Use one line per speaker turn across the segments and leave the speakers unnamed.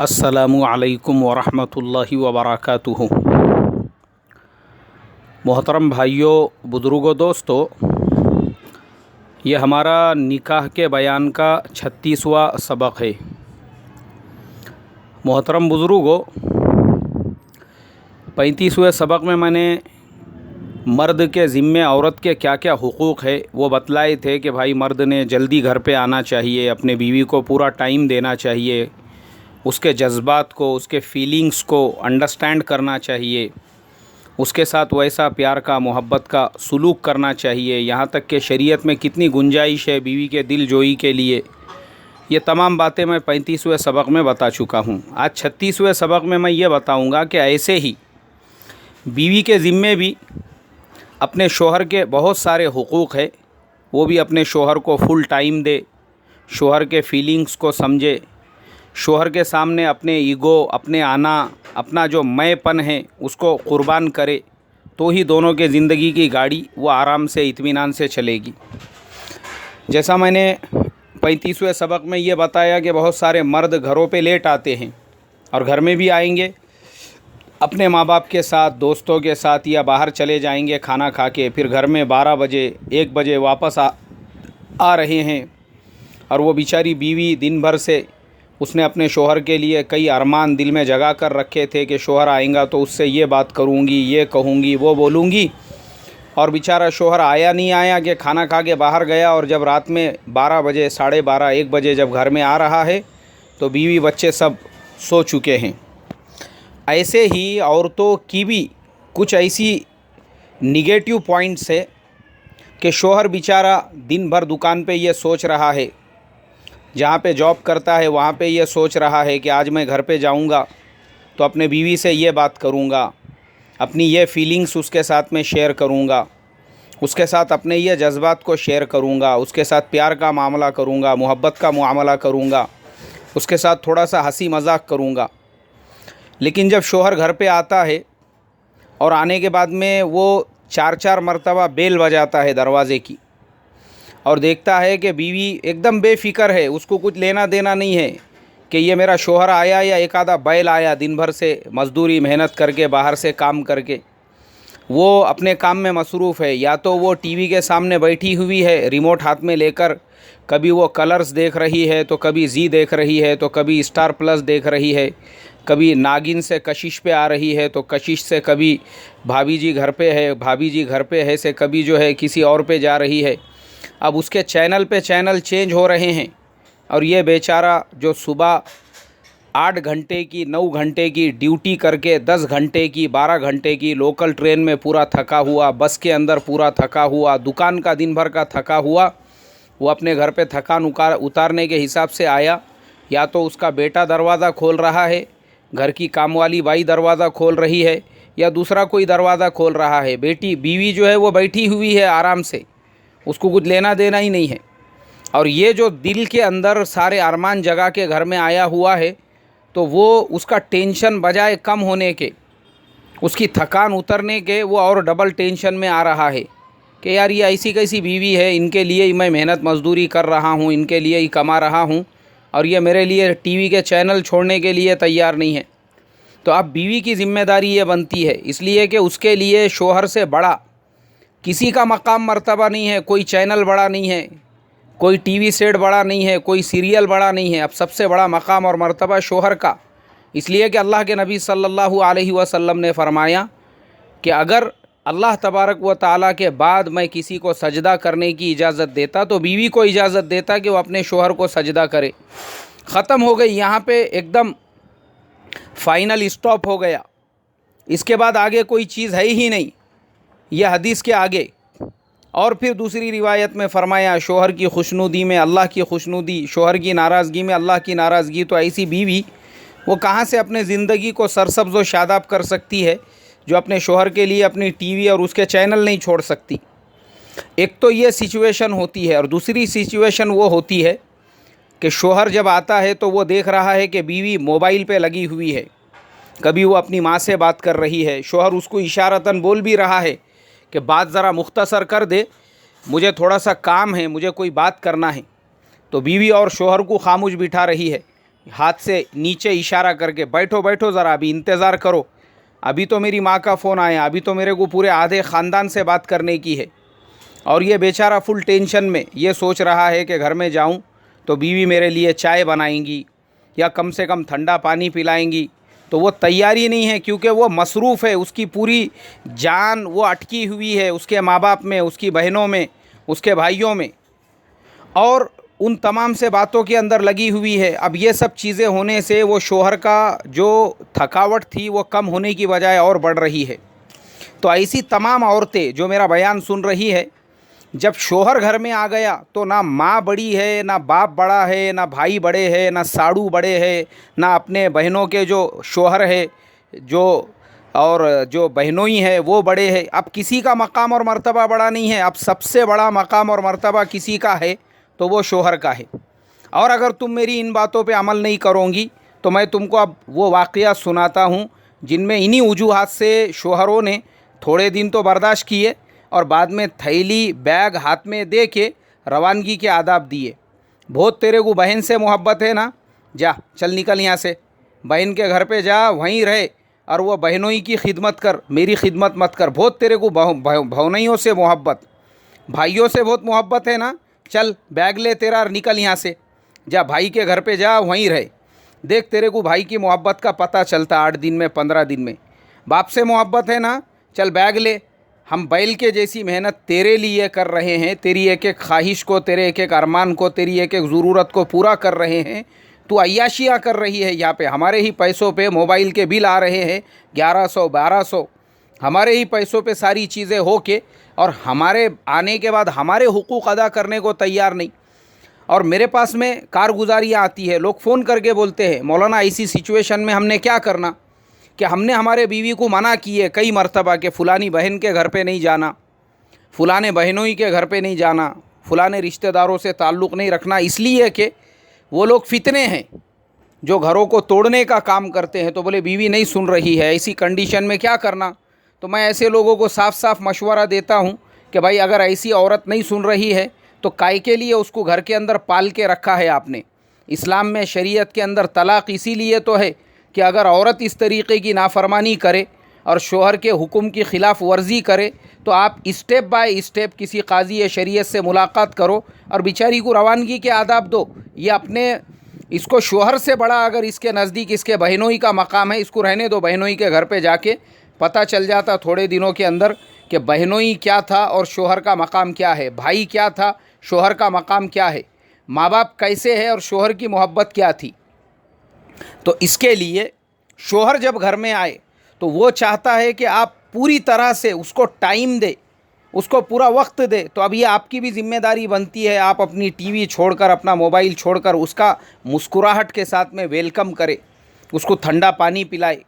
अस्सलामु अलैकुम वरहमतुल्लाहि वबरकातुहू। मोहतरम भाइयों, बुज़ुर्गों, दोस्तों, ये हमारा निकाह के बयान का 36वां सबक है। मोहतरम बुज़ुर्गों, 35वें सबक में मैंने मर्द के ज़िम्मे औरत के क्या क्या हुकूक़ है वो बतलाए थे कि भाई मर्द ने जल्दी घर पे आना चाहिए, अपने बीवी को पूरा टाइम देना चाहिए, उसके जज्बात को, उसके फीलिंग्स को अंडरस्टैंड करना चाहिए, उसके साथ वैसा प्यार का, मोहब्बत का सलूक करना चाहिए। यहाँ तक कि शरीयत में कितनी गुंजाइश है बीवी के दिल जोई के लिए, ये तमाम बातें मैं 35वें सबक में बता चुका हूँ। आज 36वें सबक में मैं ये बताऊँगा कि ऐसे ही बीवी के ज़िम्मे भी अपने शोहर के बहुत सारे हुकूक़ है, वो भी अपने शोहर को फुल टाइम दे, शोहर के फीलिंग्स को समझे, शोहर के सामने अपने ईगो, अपने आना, अपना जो मैंपन है उसको क़ुर्बान करे, तो ही दोनों के ज़िंदगी की गाड़ी वो आराम से इत्मीनान से चलेगी। जैसा मैंने 35वें सबक में ये बताया कि बहुत सारे मर्द घरों पे लेट आते हैं और घर में भी आएंगे अपने माँ बाप के साथ, दोस्तों के साथ, या बाहर चले जाएंगे खाना खा के, फिर घर में 12 बजे 1 बजे वापस आ रहे हैं। और वो बेचारी बीवी दिन भर से उसने अपने शोहर के लिए कई अरमान दिल में जगा कर रखे थे कि शोहर आएगा तो उससे ये बात करूँगी, ये कहूँगी, वो बोलूँगी, और बेचारा शोहर आया नहीं आया कि खाना खा के बाहर गया, और जब रात में 12 बजे, 12:30, 1 बजे जब घर में आ रहा है तो बीवी बच्चे सब सो चुके हैं। ऐसे ही औरतों की भी कुछ ऐसी निगेटिव पॉइंट्स है कि शोहर बेचारा दिन भर दुकान पे ये सोच रहा है, जहाँ पे जॉब करता है वहाँ पे ये सोच रहा है कि आज मैं घर पे जाऊँगा तो अपने बीवी से ये बात करूँगा, अपनी ये फीलिंग्स उसके साथ में शेयर करूँगा, उसके साथ अपने ये जज्बात को शेयर करूँगा, उसके साथ प्यार का मामला करूँगा, मोहब्बत का मामला करूँगा, उसके साथ थोड़ा सा हंसी मजाक करूँगा। लेकिन जब शोहर घर पे आता है और आने के बाद में वो 4-4 मरतबा बेल बजाता है दरवाज़े की और देखता है कि बीवी एकदम बेफ़िक्र है, उसको कुछ लेना देना नहीं है कि ये मेरा शोहर आया या एक आधा बैल आया, दिन भर से मज़दूरी मेहनत करके, बाहर से काम करके वो अपने काम में मसरूफ़ है, या तो वो टीवी के सामने बैठी हुई है रिमोट हाथ में लेकर, कभी वो कलर्स देख रही है, तो कभी जी देख रही है, तो कभी स्टार प्लस देख रही है, कभी नागिन से कशिश पे आ रही है, तो कशिश से कभी भाभी जी घर पे है, भाभी जी घर पे है से कभी जो है किसी और पे जा रही है। अब उसके चैनल पे चैनल चेंज हो रहे हैं और ये बेचारा जो सुबह 8 घंटे की, 9 घंटे की ड्यूटी करके 10 घंटे की, 12 घंटे की लोकल ट्रेन में पूरा थका हुआ, बस के अंदर पूरा थका हुआ, दुकान का दिन भर का थका हुआ, वो अपने घर पे थकान उतारने के हिसाब से आया, या तो उसका बेटा दरवाज़ा खोल रहा है, घर की कामवाली बाई दरवाज़ा खोल रही है, या दूसरा कोई दरवाज़ा खोल रहा है। बीवी जो है वो बैठी हुई है आराम से, उसको कुछ लेना देना ही नहीं है। और ये जो दिल के अंदर सारे अरमान जगा के घर में आया हुआ है, तो वो उसका टेंशन बजाय कम होने के, उसकी थकान उतरने के, वो और डबल टेंशन में आ रहा है कि यार ये ऐसी कैसी बीवी है, इनके लिए ही मैं मेहनत मजदूरी कर रहा हूँ, इनके लिए ही कमा रहा हूँ, और ये मेरे लिए टीवी के चैनल छोड़ने के लिए तैयार नहीं है। तो अब बीवी की ज़िम्मेदारी ये बनती है इसलिए कि उसके लिए शोहर से बड़ा किसी का मकाम मर्तबा नहीं है, कोई चैनल बड़ा नहीं है, कोई टीवी सेट बड़ा नहीं है, कोई सीरियल बड़ा नहीं है। अब सबसे बड़ा मकाम और मर्तबा शोहर का, इसलिए कि अल्लाह के नबी सल्लल्लाहु अलैहि वसल्लम ने फरमाया कि अगर अल्लाह तबारक व ताला के बाद मैं किसी को सजदा करने की इजाज़त देता तो बीवी को इजाज़त देता कि वो अपने शोहर को सजदा करे। ख़त्म हो गई, यहाँ पे एकदम फाइनल स्टॉप हो गया, इसके बाद आगे कोई चीज़ है ही नहीं, यह हदीस के आगे। और फिर दूसरी रिवायत में फ़रमाया शोहर की खुशनुदी में अल्लाह की खुशनुदी, शोहर की नाराज़गी में अल्लाह की नाराज़गी। तो ऐसी बीवी वो कहाँ से अपने ज़िंदगी को सरसब्ज़ व शादाब कर सकती है जो अपने शोहर के लिए अपनी टीवी और उसके चैनल नहीं छोड़ सकती। एक तो ये सिचुएशन होती है, और दूसरी सिचुएशन वो होती है कि शोहर जब आता है तो वो देख रहा है कि बीवी मोबाइल पे लगी हुई है, कभी वो अपनी माँ से बात कर रही है, शोहर उसको इशारतन बोल भी रहा है कि बात ज़रा मुख्तसर कर दे, मुझे थोड़ा सा काम है, मुझे कोई बात करना है। तो बीवी और शोहर को खामोश बिठा रही है, हाथ से नीचे इशारा करके, बैठो बैठो ज़रा, अभी इंतज़ार करो, अभी तो मेरी माँ का फ़ोन आया, अभी तो मेरे को पूरे आधे ख़ानदान से बात करने की है। और ये बेचारा फुल टेंशन में ये सोच रहा है कि घर में जाऊं तो बीवी मेरे लिए चाय बनाएंगी या कम से कम ठंडा पानी पिलाएंगी, तो वो तैयारी नहीं है, क्योंकि वो मसरूफ़ है, उसकी पूरी जान वो अटकी हुई है उसके माँ बाप में, उसकी बहनों में, उसके भाइयों में, और उन तमाम से बातों के अंदर लगी हुई है। अब ये सब चीज़ें होने से वो शोहर का जो थकावट थी वो कम होने की बजाय और बढ़ रही है। तो ऐसी तमाम औरतें जो मेरा बयान सुन रही है, जब शोहर घर में आ गया तो ना माँ बड़ी है, ना बाप बड़ा है, ना भाई बड़े हैं, ना साड़ू बड़े हैं, ना अपने बहनों के जो शोहर है जो और जो बहनोई है वो बड़े हैं। अब किसी का मकाम और मर्तबा बड़ा नहीं है। अब सबसे बड़ा मकाम और मर्तबा किसी का है तो वो शोहर का है। और अगर तुम मेरी इन बातों पे अमल नहीं करोगी तो मैं तुमको अब वो वाक़या सुनाता हूँ जिनमें इन्हीं वजूहात से शोहरों ने थोड़े दिन तो बर्दाश्त किए और बाद में थैली बैग हाथ में दे के रवानगी के आदाब दिए। बहुत तेरे को बहन से मोहब्बत है ना, जा चल निकल यहाँ से, बहन के घर पे जा, वहीं रहे और वो बहनोई की खिदमत कर, मेरी खिदमत मत कर। बहुत तेरे को भौनइयों से मोहब्बत, भाइयों से बहुत मोहब्बत है ना, चल बैग ले तेरा और निकल यहाँ से, जा भाई के घर पे जा, वहीं रहे। देख तेरे को भाई की मोहब्बत का पता चलता 8 दिन में 15 दिन में। बाप से मोहब्बत है ना, चल बैग ले, हम बैल के जैसी मेहनत तेरे लिए कर रहे हैं, तेरी एक एक ख्वाहिश को, तेरे एक एक अरमान को, तेरी एक एक ज़रूरत को पूरा कर रहे हैं। तू अय्याशियाँ कर रही है यहाँ पे, हमारे ही पैसों पे मोबाइल के बिल आ रहे हैं 1100 1200, हमारे ही पैसों पे सारी चीज़ें हो के, और हमारे आने के बाद हमारे हुकूक अदा करने को तैयार नहीं। और मेरे पास में कारगुजारियाँ आती है, लोग फ़ोन करके बोलते हैं मौलाना ऐसी सिचुएशन में हमने क्या करना, कि हमने हमारे बीवी को मना की है कई मरतबा कि फ़ुलानी बहन के घर पे नहीं जाना, फ़ुलाने बहनोई के घर पे नहीं जाना, फ़ुलाने रिश्तेदारों से ताल्लुक़ नहीं रखना, इसलिए कि वो लोग फितने हैं जो घरों को तोड़ने का काम करते हैं। तो बोले बीवी नहीं सुन रही है, ऐसी कंडीशन में क्या करना। तो मैं ऐसे लोगों को साफ साफ मशवरा देता हूँ कि भाई अगर ऐसी औरत नहीं सुन रही है तो काय के लिए उसको घर के अंदर पाल के रखा है आपने। इस्लाम में शरीयत के अंदर तलाक़ इसीलिए तो है कि अगर औरत इस तरीक़े की नाफरमानी करे और शोहर के हुक्म की ख़िलाफ़ वर्जी करे तो आप स्टेप बाय स्टेप किसी काज़ी शरीयत से मुलाकात करो और बेचारी को रवानगी के आदाब दो। ये अपने इसको शोहर से बड़ा अगर इसके नज़दीक इसके बहनोई का मकाम है, इसको रहने दो। बहनोई के घर पे जाके पता चल जाता थोड़े दिनों के अंदर कि बहनोई क्या था और शोहर का मकाम क्या है, भाई क्या था, शोहर का मकाम क्या है, माँ बाप कैसे है और शोहर की मोहब्बत क्या थी। तो इसके लिए शोहर जब घर में आए तो वो चाहता है कि आप पूरी तरह से उसको टाइम दे, उसको पूरा वक्त दे। तो अब ये आपकी भी जिम्मेदारी बनती है, आप अपनी टीवी छोड़कर, अपना मोबाइल छोड़कर उसका मुस्कुराहट के साथ में वेलकम करें, उसको ठंडा पानी पिलाए,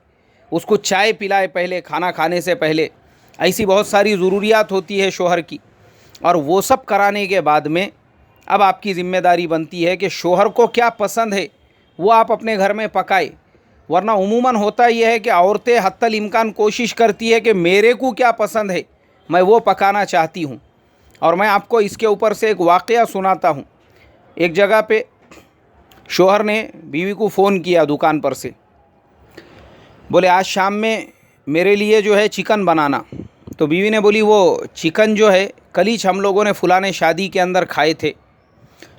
उसको चाय पिलाए पहले खाना खाने से पहले। ऐसी बहुत सारी ज़रूरियात होती है शोहर की। और वो सब कराने के बाद में अब आपकी ज़िम्मेदारी बनती है कि शोहर को क्या पसंद है वो आप अपने घर में पकाए। वरना उमूमन होता यह है कि औरतें हत्तल इम्कान कोशिश करती है कि मेरे को क्या पसंद है मैं वो पकाना चाहती हूँ। और मैं आपको इसके ऊपर से एक वाक़या सुनाता हूँ। एक जगह पे शोहर ने बीवी को फ़ोन किया दुकान पर से, बोले आज शाम में मेरे लिए जो है चिकन बनाना। तो बीवी ने बोली वो चिकन जो है कल ही हम लोगों ने फुलाने शादी के अंदर खाए थे।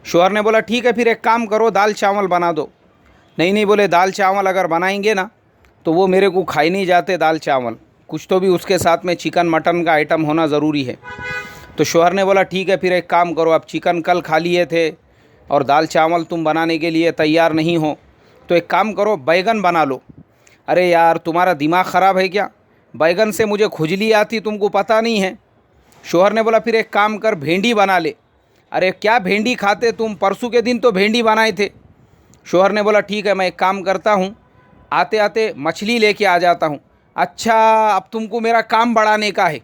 शोहर ने बोला ठीक है फिर एक काम करो दाल चावल बना दो। नहीं बोले दाल चावल अगर बनाएंगे ना तो वो मेरे को खाए नहीं जाते दाल चावल, कुछ तो भी उसके साथ में चिकन मटन का आइटम होना ज़रूरी है। तो शोहर ने बोला ठीक है फिर एक काम करो, आप चिकन कल खा लिए थे और दाल चावल तुम बनाने के लिए तैयार नहीं हो तो एक काम करो बैगन बना लो। अरे यार तुम्हारा दिमाग ख़राब है क्या, बैगन से मुझे खुजली आती तुमको पता नहीं है। शोहर ने बोला फिर एक काम कर भिंडी बना ले। अरे क्या भिंडी खाते तुम, परसों के दिन तो भिंडी बनाए थे। शोहर ने बोला ठीक है मैं एक काम करता हूँ आते आते मछली लेके आ जाता हूँ। अच्छा अब तुमको मेरा काम बढ़ाने का है,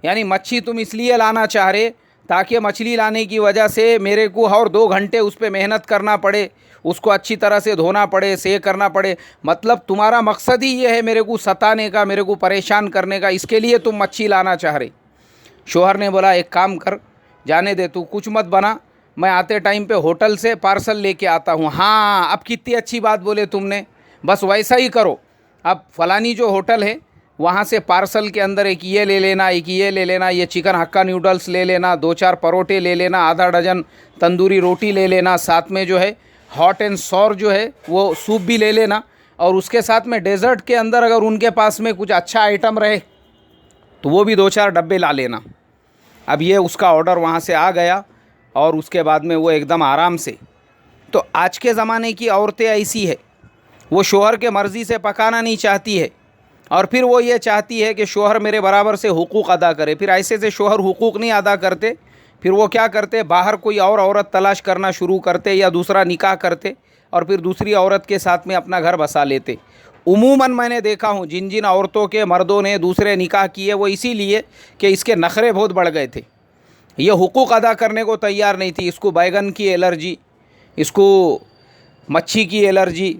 यानी मच्छी तुम इसलिए लाना चाह रहे ताकि मछली लाने की वजह से मेरे को और 2 घंटे उस पर मेहनत करना पड़े, उसको अच्छी तरह से धोना पड़े, सेक करना पड़े। मतलब तुम्हारा मकसद ही ये है मेरे को सताने का, मेरे को परेशान करने का, इसके लिए तुम मच्छी लाना चाह रहे। शोहर ने बोला एक काम कर जाने दे, तू कुछ मत बना, मैं आते टाइम पे होटल से पार्सल लेके आता हूँ। हाँ, अब कितनी अच्छी बात बोले तुमने, बस वैसा ही करो। अब फलानी जो होटल है वहाँ से पार्सल के अंदर एक ये ले लेना, एक ये ले लेना, ये चिकन हक्का नूडल्स ले लेना, 2-4 परोठे ले लेना, आधा डजन तंदूरी रोटी ले लेना, साथ में जो है हॉट एंड सॉर जो है वो सूप भी ले लेना, और उसके साथ में डेज़र्ट के अंदर अगर उनके पास में कुछ अच्छा आइटम रहे तो वो भी 2-4 डब्बे ला लेना। अब ये उसका ऑर्डर वहाँ से आ गया और उसके बाद में वो एकदम आराम से। तो आज के ज़माने की औरतें ऐसी है, वो शोहर के मर्ज़ी से पकाना नहीं चाहती है, और फिर वो ये चाहती है कि शोहर मेरे बराबर से हुकूक अदा करे। फिर ऐसे से शोहर हुकूक नहीं अदा करते, फिर वो क्या करते, बाहर कोई और औरत तलाश करना शुरू करते या दूसरा निकाह करते और फिर दूसरी औरत के साथ में अपना घर बसा लेते। उमूमन मैंने देखा हूँ जिन जिन औरतों के मर्दों ने दूसरे निकाह किए वो इसीलिए कि इसके नखरे बहुत बढ़ गए थे, ये हुकूक अदा करने को तैयार नहीं थी। इसको बैगन की एलर्जी, इसको मच्छी की एलर्जी,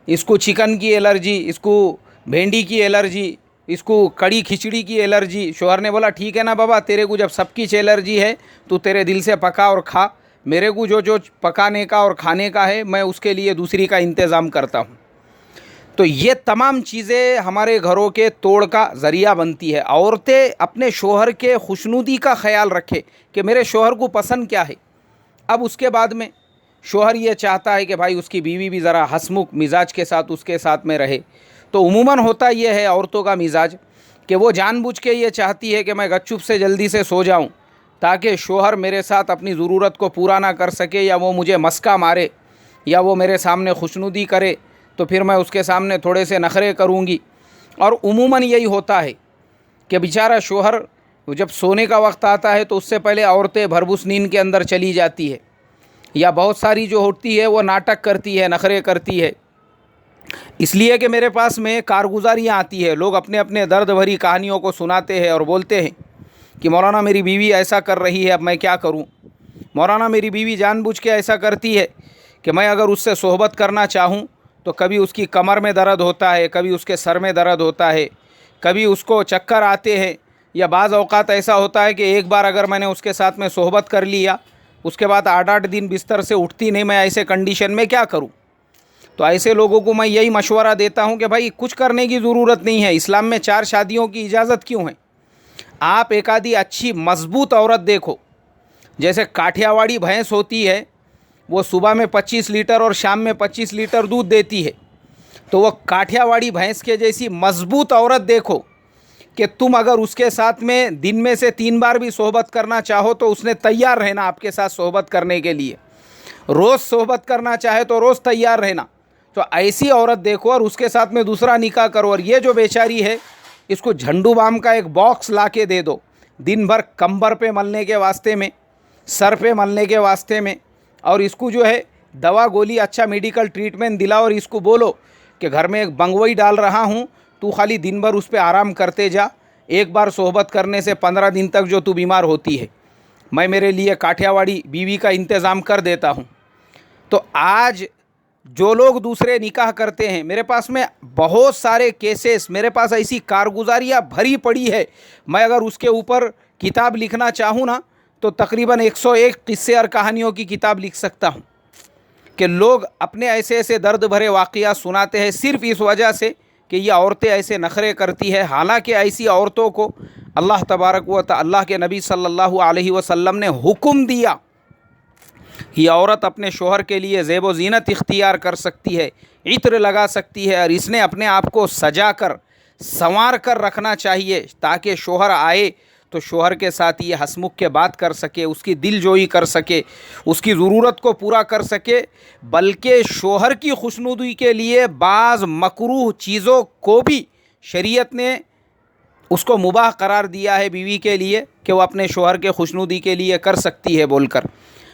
इसको चिकन की एलर्जी, इसको भिंडी की एलर्जी, इसको कड़ी खिचड़ी की एलर्जी। शोहर ने बोला ठीक है ना बाबा, तेरे को जब सब कुछ एलर्जी है तो तेरे दिल से पका और खा, मेरे को जो जो पकाने का और खाने का है मैं उसके लिए दूसरी का इंतज़ाम करता हूँ। तो ये तमाम चीज़ें हमारे घरों के तोड़ का ज़रिया बनती है। औरतें अपने शोहर के खुशनुदी का ख्याल रखें कि मेरे शोहर को पसंद क्या है। अब उसके बाद में शोहर ये चाहता है कि भाई उसकी बीवी भी ज़रा हंसमुख मिजाज के साथ उसके साथ में रहे, तो उमूमन होता ये है औरतों का मिजाज कि वो जानबूझ के ये चाहती है कि मैं गपचुप से जल्दी से सो जाऊं ताकि शोहर मेरे साथ अपनी ज़रूरत को पूरा ना कर सके, या वो मुझे मस्का मारे, या वो मेरे सामने खुशनुदी करे तो फिर मैं उसके सामने थोड़े से नखरे करूंगी। और उमूमन यही होता है कि बेचारा शोहर जब सोने का वक्त आता है तो उससे पहले औरतें भरपूर नींद के अंदर चली जाती है, या बहुत सारी जो होती है वो नाटक करती है, नखरे करती है। इसलिए कि मेरे पास में कारगुजारियाँ आती है, लोग अपने अपने दर्द भरी कहानियों को सुनाते हैं और बोलते हैं कि मौलाना मेरी बीवी ऐसा कर रही है, अब मैं क्या करूं। मौलाना मेरी बीवी जानबूझ के ऐसा करती है कि मैं अगर उससे सोहबत करना चाहूं तो कभी उसकी कमर में दर्द होता है, कभी उसके सर में दर्द होता है, कभी उसको चक्कर आते हैं, या बाज़ औक़ात ऐसा होता है कि एक बार अगर मैंने उसके साथ में सोहबत कर लिया उसके बाद 8-8 दिन बिस्तर से उठती नहीं, मैं ऐसे कंडीशन में क्या करूं। तो ऐसे लोगों को मैं यही मशवरा देता हूं कि भाई कुछ करने की ज़रूरत नहीं है। इस्लाम में 4 शादियों की इजाज़त क्यों है। आप एक आधी अच्छी मजबूत औरत देखो, जैसे काठियावाड़ी भैंस होती है, वो सुबह में 25 लीटर और शाम में 25 लीटर दूध देती है, तो वो काठियावाड़ी भैंस के जैसी मजबूत औरत देखो कि तुम अगर उसके साथ में दिन में से 3 बार भी सोहबत करना चाहो तो उसने तैयार रहना आपके साथ सोहबत करने के लिए। रोज़ सोहबत करना चाहे तो रोज़ तैयार रहना। तो ऐसी औरत देखो और उसके साथ में दूसरा निकाह करो। और ये जो बेचारी है इसको झंडू बाम का एक बॉक्स ला के दे दो, दिन भर कंबर पे मलने के वास्ते में, सर पे मलने के वास्ते में, और इसको जो है दवा गोली अच्छा मेडिकल ट्रीटमेंट दिलाओ और इसको बोलो कि घर में एक बंगवई डाल रहा हूँ, तू खाली दिन भर उस पर आराम करते जा, एक बार सोहबत करने से 15 दिन तक जो तू बीमार होती है मैं मेरे लिए काठियावाड़ी बीवी का इंतज़ाम कर देता हूँ। तो आज जो लोग दूसरे निकाह करते हैं, मेरे पास में बहुत सारे केसेस, मेरे पास ऐसी कारगुजारियाँ भरी पड़ी है। मैं अगर उसके ऊपर किताब लिखना चाहूँ ना तो तकरीबन 101 किस्से और कहानियों की किताब लिख सकता हूँ कि लोग अपने ऐसे ऐसे दर्द भरे वाक़या सुनाते हैं सिर्फ़ इस वजह से कि ये औरतें ऐसे नखरे करती है। हालांकि ऐसी औरतों को अल्लाह तबारक व तआला, अल्लाह के नबी सल्लल्लाहु अलैहि वसल्लम ने हुक्म दिया, ये औरत अपने शोहर के लिए ज़ेब व ज़ीनत इख्तियार कर सकती है, इत्र लगा सकती है, और इसने अपने आप को सजा कर संवार कर रखना चाहिए ताकि शोहर आए तो शोहर के साथ ये हंसमुख के बात कर सके, उसकी दिलजोई कर सके, उसकी ज़रूरत को पूरा कर सके। बल्कि शोहर की खुशनुदी के लिए बाज़ मकरूह चीज़ों को भी शरीयत ने उसको मुबाह करार दिया है बीवी के लिए कि वो अपने शोहर के खुशनुदी के लिए कर सकती है बोलकर।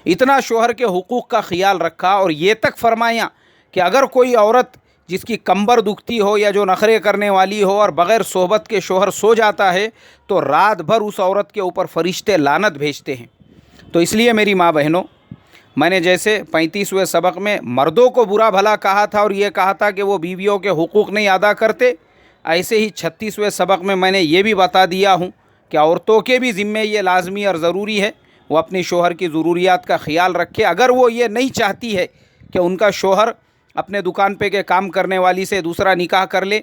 इतना शोहर के हुकूक़ का ख़्याल रखा और ये तक फरमाया कि अगर कोई औरत जिसकी कंबर दुखती हो या जो नखरे करने वाली हो और बग़ैर सोहबत के शोहर सो जाता है तो रात भर उस औरत के ऊपर फ़रिश्ते लानत भेजते हैं। तो इसलिए मेरी माँ बहनों, मैंने जैसे 35वें सबक में मर्दों को बुरा भला कहा था और ये कहा था कि वो बीवियों के हुकूक़ नहीं अदा करते, ऐसे ही 36वें सबक में मैंने ये भी बता दिया हूँ कि औरतों के भी ज़िम्मे ये लाजमी और ज़रूरी है। वो अपनी शोहर की ज़रूरियात का ख्याल रखे। अगर वो ये नहीं चाहती है कि उनका शोहर अपने दुकान पे के काम करने वाली से दूसरा निकाह कर ले,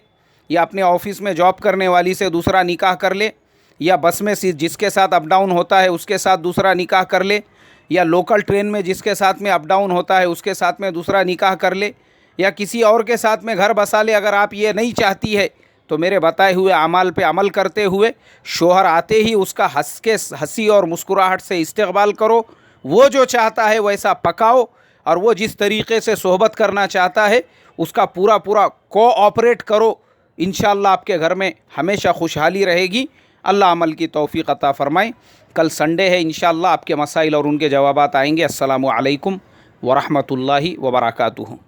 या अपने ऑफिस में जॉब करने वाली से दूसरा निकाह कर ले, या बस में जिसके साथ अप डाउन होता है उसके साथ दूसरा निकाह कर ले, या लोकल ट्रेन में जिसके साथ में अप डाउन होता है उसके साथ में दूसरा निकाह कर ले, या किसी और के साथ में घर बसा ले, अगर आप ये नहीं चाहती है तो मेरे बताए हुए अमाल पे अमल करते हुए शोहर आते ही उसका हंसी और मुस्कुराहट से इस्तकबाल करो। वो जो चाहता है वैसा पकाओ, और वो जिस तरीक़े से सोहबत करना चाहता है उसका पूरा कोऑपरेट करो। इंशाअल्लाह आपके घर में हमेशा खुशहाली रहेगी। अल्लाह अमल की तौफ़ीक़ अता फ़रमाए। कल संडे है, इंशाअल्लाह आपके मसाइल और उनके जवाबात आएंगे। अस्सलामु अलैकुम व रहमतुल्लाहि व बरकातुहू।